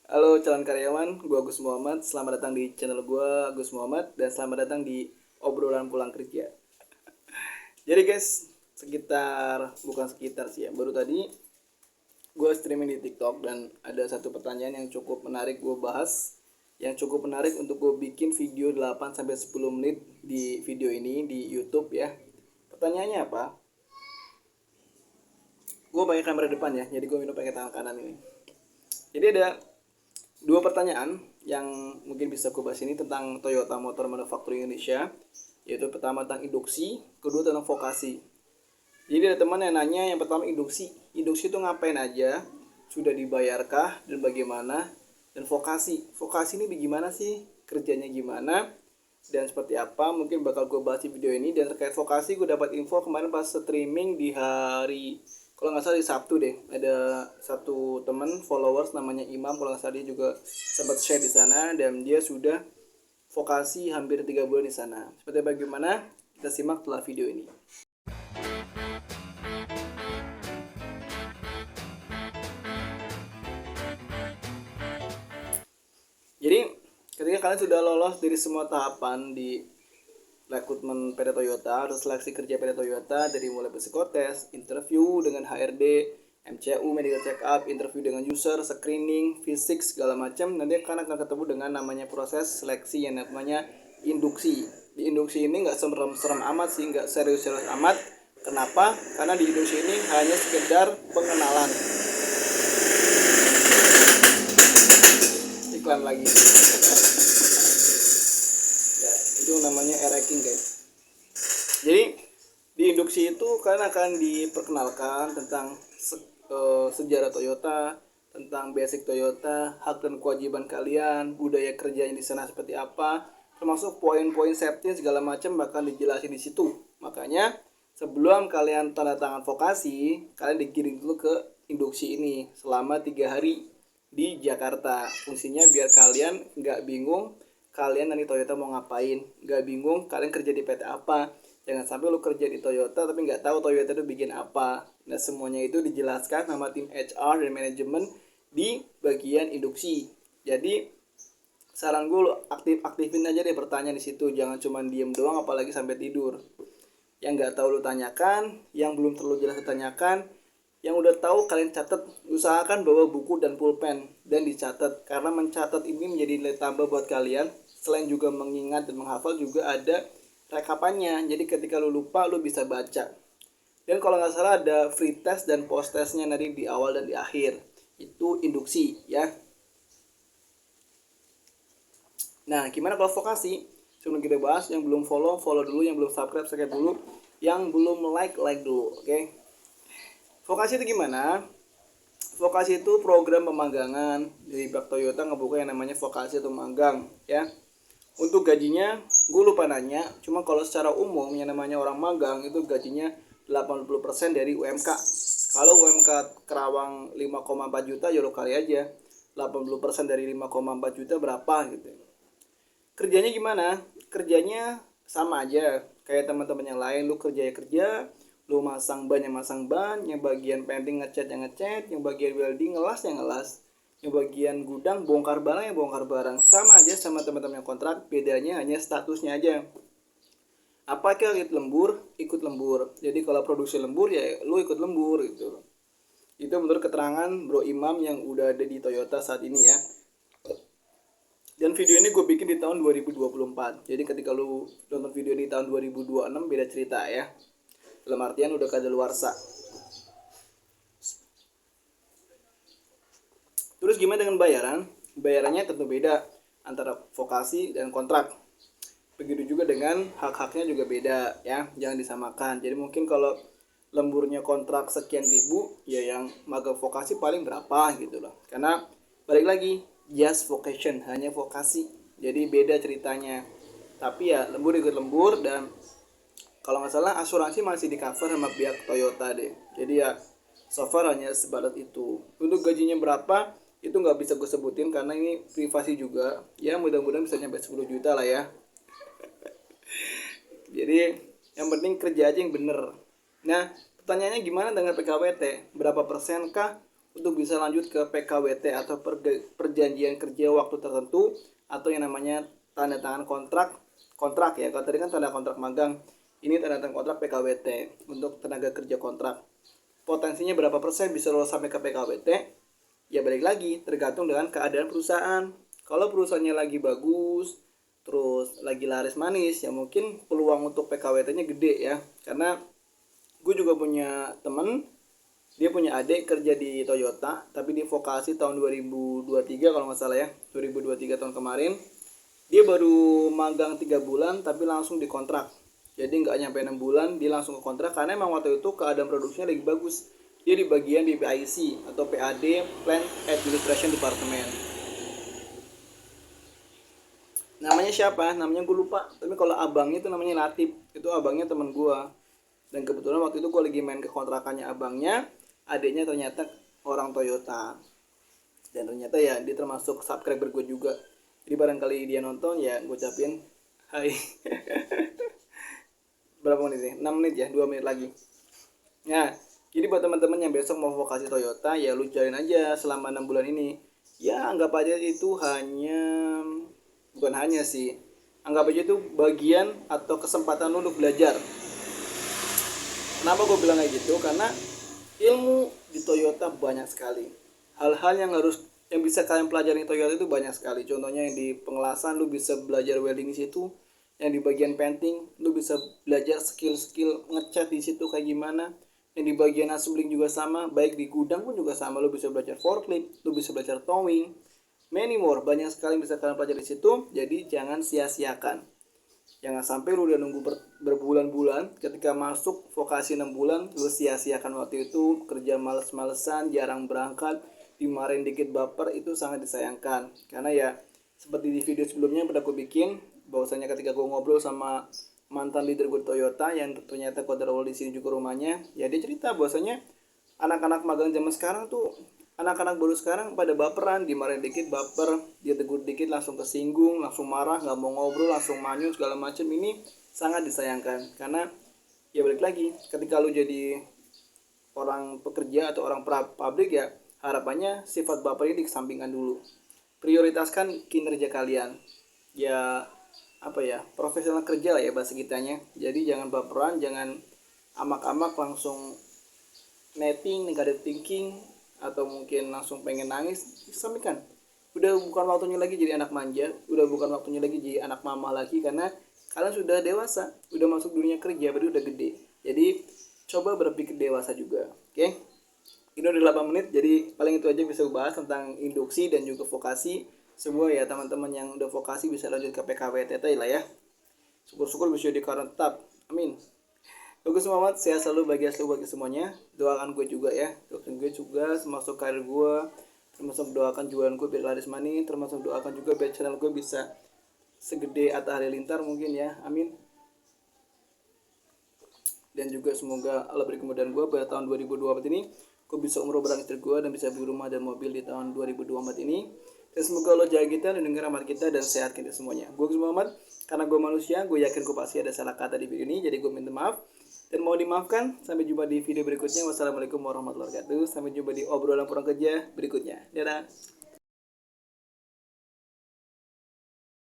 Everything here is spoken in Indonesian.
Halo calon karyawan, gue Agus Muhammad. Selamat datang di channel gue Agus Muhammad dan selamat datang di obrolan pulang kerja. Jadi guys, bukan sekitar sih ya, baru tadi gue streaming di TikTok dan ada satu pertanyaan yang cukup menarik gue bahas, yang cukup menarik untuk gue bikin video 8-10 menit di video ini di YouTube ya. Pertanyaannya apa? Gue pakai kamera depan ya, jadi gue minum pakai tangan kanan ini. Jadi ada dua pertanyaan yang mungkin bisa aku bahas ini tentang Toyota Motor Manufacturing Indonesia, yaitu pertama tentang induksi, kedua tentang vokasi. Jadi ada teman yang nanya, yang pertama induksi itu ngapain aja, sudah dibayarkah dan bagaimana, dan vokasi ini bagaimana sih, kerjanya gimana dan seperti apa, mungkin bakal gue bahas di video ini. Dan terkait vokasi, gue dapat info kemarin pas streaming di hari, kalau nggak salah di Sabtu deh, ada satu teman followers namanya Imam, kalau nggak salah dia juga sempat share di sana dan dia sudah vokasi hampir 3 bulan di sana. Seperti bagaimana, kita simak setelah video ini. Jadi ketika kalian sudah lolos dari semua tahapan di rekrutmen PT Toyota atau seleksi kerja PT Toyota, dari mulai psikotes, interview dengan HRD, MCU, medical check up, interview dengan user, screening, fisik, segala macam, nanti akan ketemu dengan namanya proses seleksi yang namanya induksi. Di induksi ini nggak serem-serem amat sih, nggak serius-serius amat. Kenapa? Karena di induksi ini hanya sekedar pengenalan. Iklan lagi. Ya, itu namanya e-ranking guys. Jadi di induksi itu kalian akan diperkenalkan tentang sejarah Toyota, tentang basic Toyota, hak dan kewajiban kalian, budaya kerjanya di sana seperti apa, termasuk poin-poin safety segala macam bakal dijelasin di situ. Makanya sebelum kalian tanda tangan vokasi, kalian dikirim dulu ke induksi ini selama 3 hari di Jakarta. Fungsinya biar kalian nggak bingung kalian nanti Toyota mau ngapain, nggak bingung kalian kerja di PT apa. Jangan sampai lu kerja di Toyota tapi nggak tahu Toyota itu bikin apa. Nah semuanya itu dijelaskan sama tim HR dan manajemen di bagian induksi. Jadi saran gue lu aktifin aja deh pertanyaan di situ, jangan cuma diem doang apalagi sampai tidur. Yang nggak tahu lu tanyakan, yang belum terlalu jelas ditanyakan, yang udah tahu kalian catat. Usahakan bawa buku dan pulpen dan dicatat, karena mencatat ini menjadi nilai tambah buat kalian. Selain juga mengingat dan menghafal, juga ada rekapannya, jadi ketika lu lupa lu bisa baca. Dan kalau nggak salah ada free test dan post testnya nanti di awal dan di akhir. Itu induksi ya. Nah gimana kalau vokasi? Sebelum kita bahas, yang belum follow dulu, yang belum subscribe dulu, yang belum like dulu, oke? Vokasi itu gimana? Vokasi itu program pemagangan dari Bak Toyota ngebuka yang namanya vokasi atau magang ya. Untuk gajinya gue lupa nanya, cuma kalau secara umum yang namanya orang magang itu gajinya 80% dari UMK. Kalau UMK Kerawang 5,4 juta ya lo kali aja 80% dari 5,4 juta berapa gitu. Kerjanya gimana? Kerjanya sama aja kayak teman-teman yang lain. Lu kerja ya kerja, lu masang ban yang masang ban, yang bagian painting ngecat yang ngecat, yang bagian welding ngelas yang ngelas, yang bagian gudang bongkar barang yang bongkar barang. Sama aja sama teman-teman yang kontrak, bedanya hanya statusnya aja. Apakah ikut lembur. Jadi kalau produksi lembur ya lu ikut lembur gitu. Itu menurut keterangan Bro Imam yang udah ada di Toyota saat ini ya. Dan video ini gue bikin di tahun 2024. Jadi ketika lu nonton video ini tahun 2026 beda cerita ya. Dalam artian udah kadaluarsa. Terus gimana dengan bayaran? Bayarannya tentu beda antara vokasi dan kontrak. Begitu juga dengan hak-haknya juga beda ya, jangan disamakan. Jadi mungkin kalau lemburnya kontrak sekian ribu, ya yang magang vokasi paling berapa gitu loh. Karena balik lagi, just vocation, hanya vokasi. Jadi beda ceritanya. Tapi ya lembur ikut lembur, dan kalau nggak salah asuransi masih di cover sama pihak Toyota deh. Jadi ya so far hanya sebatas itu. Untuk gajinya berapa itu nggak bisa gue sebutin karena ini privasi juga. Ya mudah-mudahan bisa nyampe 10 juta lah ya. Jadi yang penting kerja aja yang bener. Nah pertanyaannya gimana dengan PKWT? Berapa persen kah untuk bisa lanjut ke PKWT atau perjanjian kerja waktu tertentu, atau yang namanya tanda tangan kontrak ya. Kalau tadi kan tanda kontrak magang, ini tanda tangan kontrak PKWT untuk tenaga kerja kontrak. Potensinya berapa persen bisa lolos sampai ke PKWT? Ya balik lagi tergantung dengan keadaan perusahaan. Kalau perusahaannya lagi bagus, terus lagi laris manis, ya mungkin peluang untuk PKWT-nya gede ya. Karena gue juga punya temen, dia punya adik kerja di Toyota, tapi di vokasi tahun 2023 kalau nggak salah ya, 2023 tahun kemarin. Dia baru magang 3 bulan tapi langsung dikontrak. Jadi nggak nyampe 6 bulan dia langsung ke kontrak, karena emang waktu itu keadaan produksinya lagi bagus. Dia di bagian di PIC atau PAD, Plant Administration Department. Namanya siapa? Namanya gue lupa. Tapi kalau abangnya itu namanya Latif. Itu abangnya teman gue. Dan kebetulan waktu itu gue lagi main ke kontrakannya abangnya. Adiknya ternyata orang Toyota. Dan ternyata ya dia termasuk subscriber gue juga. Jadi barangkali dia nonton ya gue ucapin hai. Berapa menit sih? 6 menit ya, 2 menit lagi. Nah, jadi buat teman-teman yang besok mau vokasi Toyota, ya lu jalin aja selama 6 bulan ini. Ya anggap aja itu bukan hanya sih, anggap aja itu bagian atau kesempatan lu untuk belajar. Kenapa gue bilang kayak gitu? Karena ilmu di Toyota banyak sekali. Hal-hal yang bisa kalian pelajari di Toyota itu banyak sekali. Contohnya yang di pengelasan lu bisa belajar welding di situ, yang di bagian painting lu bisa belajar skill-skill ngecat di situ kayak gimana, yang di bagian assembling juga sama, baik di gudang pun juga sama, lu bisa belajar forklift, lu bisa belajar towing, many more, banyak sekali yang bisa kalian pelajari di situ. Jadi jangan sia-siakan. Jangan sampai lu udah nunggu berbulan-bulan, ketika masuk vokasi 6 bulan lu sia-siakan waktu itu, kerja males-malesan, jarang berangkat, dimarahin dikit baper, itu sangat disayangkan. Karena ya seperti di video sebelumnya pada aku bikin, bahwasanya ketika gue ngobrol sama mantan leader gue di Toyota yang ternyata kodarwal di sini juga rumahnya, ya dia cerita bahwasanya anak-anak magang zaman sekarang tuh, anak-anak baru sekarang pada baperan, dimarahin dikit baper, dia tegur dikit langsung kesinggung, langsung marah, nggak mau ngobrol, langsung manyun segala macam. Ini sangat disayangkan karena ya balik lagi, ketika lu jadi orang pekerja atau orang pabrik ya harapannya sifat baper ini dikesampingkan dulu. Prioritaskan kinerja kalian. Ya apa ya, profesional kerja lah ya bahasa kitanya. Jadi jangan baperan, jangan amak-amak langsung netting, negative thinking, atau mungkin langsung pengen nangis. Sampaikan, udah bukan waktunya lagi jadi anak manja, udah bukan waktunya lagi jadi anak mama lagi, karena kalian sudah dewasa, udah masuk dunia kerja, berarti udah gede. Jadi coba berpikir dewasa juga. Oke, ini udah 8 menit, jadi paling itu aja bisa bahas tentang induksi dan juga vokasi. Semua ya teman-teman yang udah vokasi bisa lanjut ke PKWT lah ya. Syukur-syukur bisa di current tetap. Amin. Bagus banget, sehat selalu, bahagia selalu bagi semuanya. Doakan gue juga ya, doakan gue juga termasuk karir gue, termasuk doakan jualan gue biar laris manis, termasuk doakan juga biar channel gue bisa segede Atta Halilintar mungkin ya, amin. Dan juga semoga Allah beri kemudahan gue pada tahun 2024 ini, gue bisa umroh bareng istri gue dan bisa beli rumah dan mobil di tahun 2024 ini. Dan semoga Allah jaga kita dan dengar rahmat kita dan sehat kita semuanya. Gue Gus Muhammad, karena gue manusia, gue yakin gue pasti ada salah kata di video ini, jadi gue minta maaf dan mau dimaafkan. Sampai jumpa di video berikutnya. Wassalamualaikum warahmatullahi wabarakatuh. Sampai jumpa di obrolan pulang kerja berikutnya. Dadah.